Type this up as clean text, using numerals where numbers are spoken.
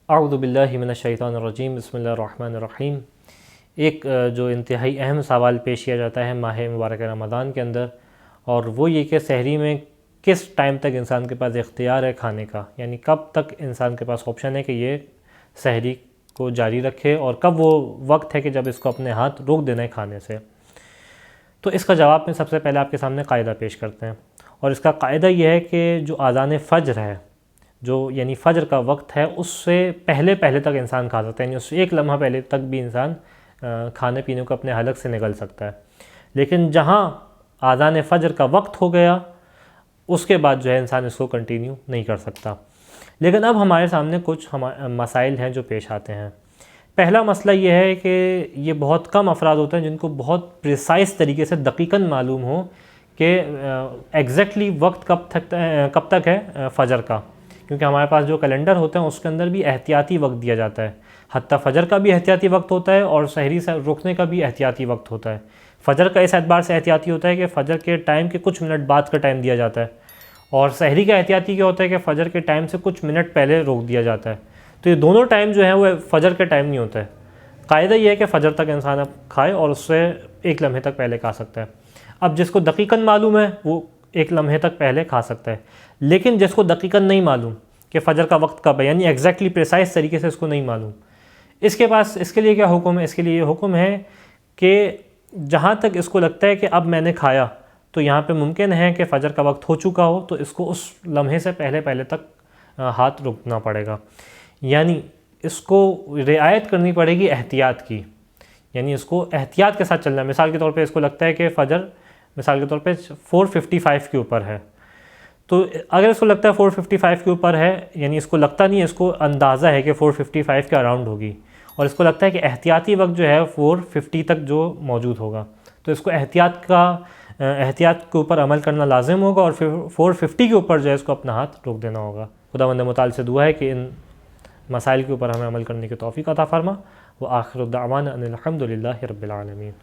अऊज़ु बिल्लाहि मिनश्शैतानिर्रजीम बिस्मिल्लाहिर्रहमानिर्रहीम। एक जो इंतहाई अहम सवाल पेश किया जाता है माह मुबारक रमज़ान के अंदर, और वो ये कि सहरी में किस टाइम तक इंसान के पास इख्तियार है खाने का, यानी कब तक इंसान के पास ऑप्शन है कि ये सहरी को जारी रखे और कब वो वक्त है कि जब इसको अपने हाथ रोक देना है खाने से। तो इसका जवाब में सबसे पहले आपके सामने कायदा पेश करते हैं, और इसका कायदा ये है कि जो आज़ान फ़ज्र है, जो यानी फ़ज्र का वक्त है, उससे पहले पहले तक इंसान खा सकता है, यानी उससे एक लम्हा पहले तक भी इंसान खाने पीने को अपने हलक से निगल सकता है। लेकिन जहाँ आज़ान फ़ज्र का वक्त हो गया उसके बाद जो है इंसान इसको कंटिन्यू नहीं कर सकता। लेकिन अब हमारे सामने कुछ मसाइल हैं जो पेश आते हैं। पहला मसला ये है कि ये बहुत कम अफराद होते हैं जिनको बहुत प्रिसाइज़ तरीके से दकीकन मालूम हो कि एग्जैक्टली वक्त कब तक है फ़ज्र का, क्योंकि हमारे पास जो कैलेंडर होते हैं उसके अंदर भी एहतियाती वक्त दिया जाता है। हत्ता फ़ज्र का भी एहतियाती वक्त होता है और सहरी से रुकने का भी एहतियाती वक्त होता है। फ़ज्र का इस एतबार से एहतियाती होता है कि फ़ज्र के टाइम के कुछ मिनट बाद का टाइम दिया जाता है, और सहरी का एहतियाती क्या होता है कि फ़ज्र के टाइम से कुछ मिनट पहले रोक दिया जाता है। तो ये दोनों टाइम जो है वो फ़ज्र के टाइम नहीं होता है। कायदा ये है कि फ़ज्र तक इंसान अब खाए और उससे एक लम्हे तक पहले खा सकता है। अब जिसको दकीकन मालूम है वो एक लम्हे तक पहले खा सकता है, लेकिन जिसको दकीकन नहीं मालूम कि फ़ज्र का वक्त कब है, यानी एग्जैक्टली प्रिसाइज़ तरीके से इसको नहीं मालूम, इसके लिए क्या हुक्म है? इसके लिए ये हुक्म है कि जहाँ तक इसको लगता है कि अब मैंने खाया तो यहाँ पे मुमकिन है कि फ़ज्र का वक्त हो चुका हो, तो इसको उस लम्हे से पहले पहले तक हाथ रुकना पड़ेगा। यानी इसको रियायत करनी पड़ेगी एहतियात की, यानी इसको एहतियात के साथ चलना है। मिसाल के तौर पे इसको लगता है कि फ़ज्र मिसाल के तौर पे 4:55 के ऊपर है, तो अगर इसको लगता है 4:55 के ऊपर है, यानी इसको लगता नहीं है, इसको अंदाज़ा है कि 4:55 के अराउंड होगी, और इसको लगता है कि एहतियाती वक्त जो है 4:50 तक जो मौजूद होगा, तो इसको एहतियात के ऊपर अमल करना लाजिम होगा, और फिर 4:50 के ऊपर जो है इसको अपना हाथ रोक देना होगा। खुदावंद मुताल से दुआ है कि इन मसाइल के ऊपर हमें अमल करने की तौफीक अता फरमा। व आखिर दावाना अनिल हम्दुलिल्लाहि रब्बिल आलमीन।